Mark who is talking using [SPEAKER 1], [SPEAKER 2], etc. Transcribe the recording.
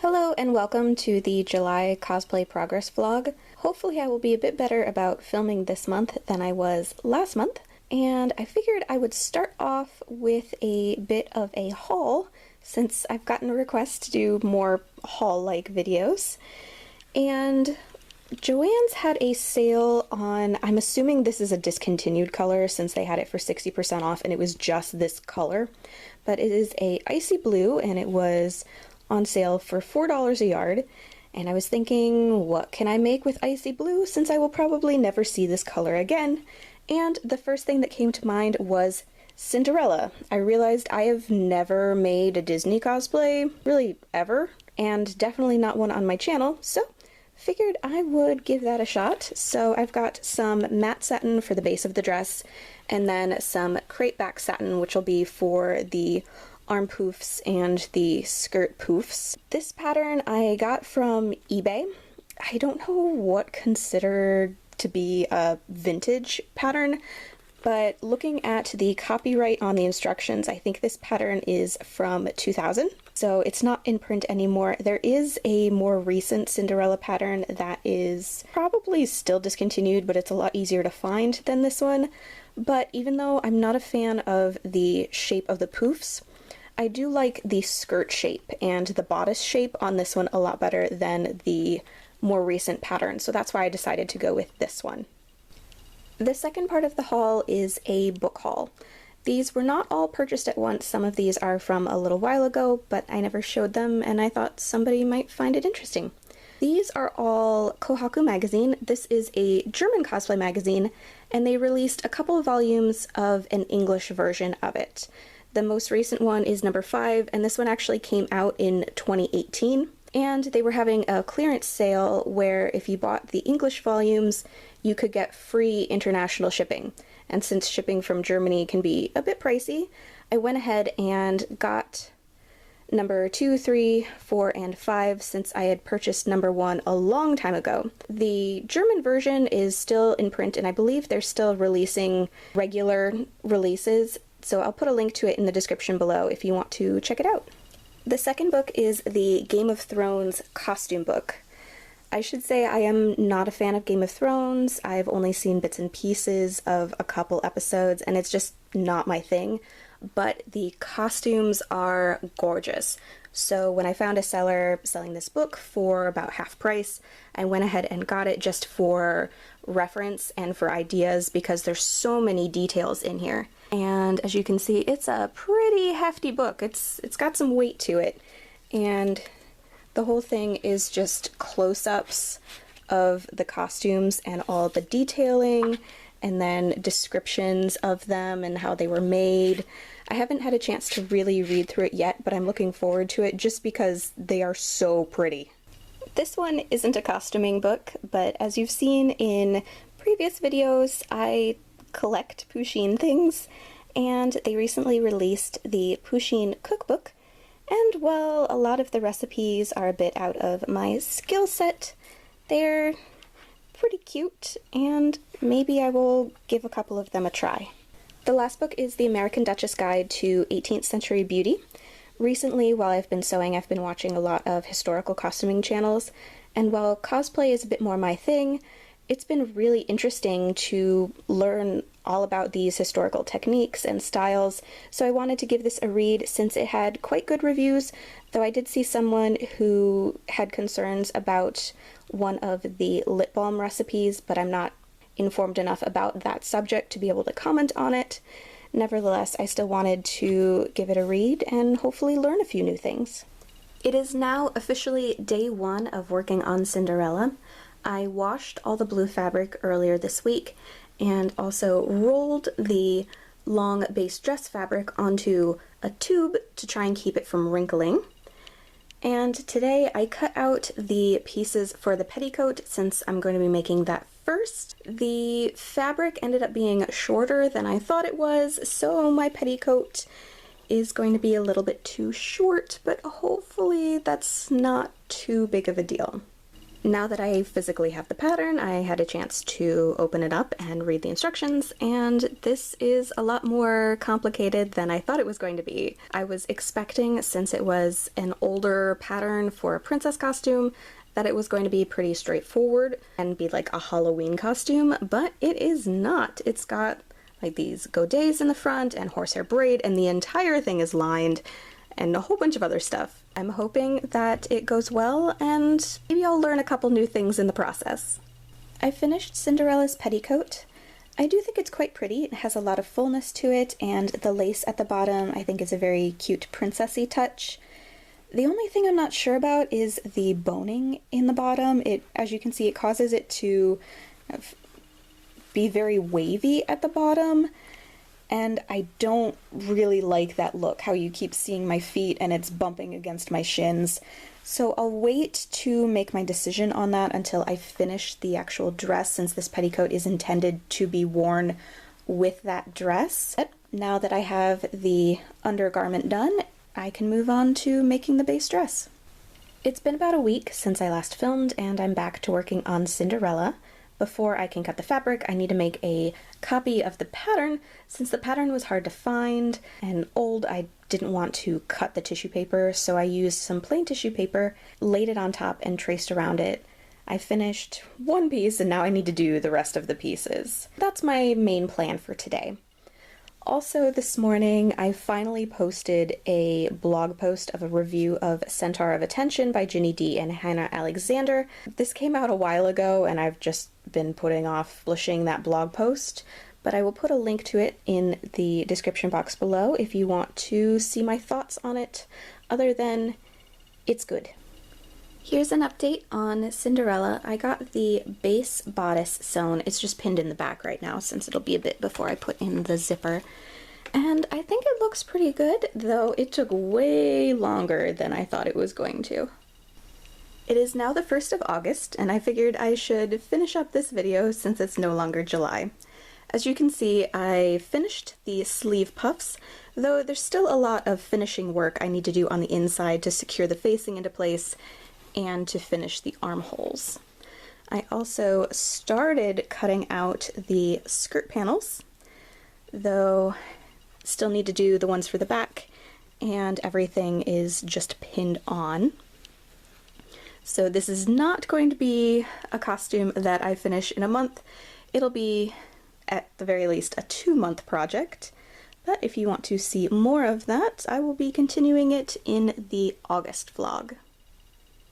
[SPEAKER 1] Hello and welcome to the July cosplay progress vlog. Hopefully I will be a bit better about filming this month than I was last month, and I figured I would start off with a bit of a haul since I've gotten a request to do more haul-like videos. And Joann's had a sale on, I'm assuming this is a discontinued color since they had it for 60% off and it was just this color, but it is a icy blue and it was on sale for $4 a yard, and I was thinking, what can I make with icy blue since I will probably never see this color again? And the first thing that came to mind was Cinderella. I realized I have never made a Disney cosplay, really ever, and definitely not one on my channel, so figured I would give that a shot. So I've got some matte satin for the base of the dress, and then some crepe back satin, which will be for the arm poofs and the skirt poofs. This pattern I got from eBay. I don't know what considered to be a vintage pattern, but looking at the copyright on the instructions, I think this pattern is from 2000, so it's not in print anymore. There is a more recent Cinderella pattern that is probably still discontinued, but it's a lot easier to find than this one. But even though I'm not a fan of the shape of the poofs, I do like the skirt shape and the bodice shape on this one a lot better than the more recent pattern, so that's why I decided to go with this one. The second part of the haul is a book haul. These were not all purchased at once. Some of these are from a little while ago, but I never showed them and I thought somebody might find it interesting. These are all Kohaku magazine. This is a German cosplay magazine, and they released a couple of volumes of an English version of it. The most recent one is number 5, and this one actually came out in 2018. And they were having a clearance sale where if you bought the English volumes, you could get free international shipping. And since shipping from Germany can be a bit pricey, I went ahead and got number 2, 3, 4, and 5 since I had purchased number 1 a long time ago. The German version is still in print, and I believe they're still releasing regular releases, so I'll put a link to it in the description below if you want to check it out. The second book is the Game of Thrones costume book. I should say I am not a fan of Game of Thrones. I've only seen bits and pieces of a couple episodes, and it's just not my thing. But the costumes are gorgeous. So when I found a seller selling this book for about half price, I went ahead and got it just for reference and for ideas because there's so many details in here. And as you can see, it's a pretty hefty book. It's got some weight to it. And the whole thing is just close-ups of the costumes and all the detailing, and then descriptions of them and how they were made. I haven't had a chance to really read through it yet, but I'm looking forward to it just because they are so pretty. This one isn't a costuming book, but as you've seen in previous videos, I collect Pusheen things, and they recently released the Pusheen Cookbook, and while a lot of the recipes are a bit out of my skill set, they're pretty cute, and maybe I will give a couple of them a try. The last book is The American Duchess Guide to 18th Century Beauty. Recently, while I've been sewing, I've been watching a lot of historical costuming channels, and while cosplay is a bit more my thing, it's been really interesting to learn all about these historical techniques and styles, so I wanted to give this a read since it had quite good reviews, though I did see someone who had concerns about one of the lip balm recipes, but I'm not informed enough about that subject to be able to comment on it. Nevertheless, I still wanted to give it a read and hopefully learn a few new things. It is now officially day 1 of working on Cinderella. I washed all the blue fabric earlier this week and also rolled the long base dress fabric onto a tube to try and keep it from wrinkling. And today I cut out the pieces for the petticoat since I'm going to be making that first. The fabric ended up being shorter than I thought it was, so my petticoat is going to be a little bit too short, but hopefully that's not too big of a deal. Now that I physically have the pattern, I had a chance to open it up and read the instructions, and this is a lot more complicated than I thought it was going to be. I was expecting, since it was an older pattern for a princess costume, that it was going to be pretty straightforward and be like a Halloween costume, but it is not. It's got like these godets in the front and horsehair braid, and the entire thing is lined, and a whole bunch of other stuff. I'm hoping that it goes well, and maybe I'll learn a couple new things in the process. I finished Cinderella's Petticoat. I do think it's quite pretty. It has a lot of fullness to it, and the lace at the bottom I think is a very cute princessy touch. The only thing I'm not sure about is the boning in the bottom. As you can see, it causes it to be very wavy at the bottom, and I don't really like that look, how you keep seeing my feet and it's bumping against my shins. So I'll wait to make my decision on that until I finish the actual dress, since this petticoat is intended to be worn with that dress. But now that I have the undergarment done, I can move on to making the base dress. It's been about a week since I last filmed, and I'm back to working on Cinderella. Before I can cut the fabric, I need to make a copy of the pattern. Since the pattern was hard to find and old, I didn't want to cut the tissue paper, so I used some plain tissue paper, laid it on top, and traced around it. I finished one piece, and now I need to do the rest of the pieces. That's my main plan for today. Also this morning, I finally posted a blog post of a review of Centaur of Attention by Ginny D and Hannah Alexander. This came out a while ago, and I've just been putting off publishing that blog post, but I will put a link to it in the description box below if you want to see my thoughts on it, other than it's good. Here's an update on Cinderella. I got the base bodice sewn. It's just pinned in the back right now, since it'll be a bit before I put in the zipper. And I think it looks pretty good, though it took way longer than I thought it was going to. It is now the 1st of August, and I figured I should finish up this video since it's no longer July. As you can see, I finished the sleeve puffs, though there's still a lot of finishing work I need to do on the inside to secure the facing into place and to finish the armholes. I also started cutting out the skirt panels, though still need to do the ones for the back, and everything is just pinned on. So this is not going to be a costume that I finish in a month. It'll be, at the very least, a 2-month project. But if you want to see more of that, I will be continuing it in the August vlog.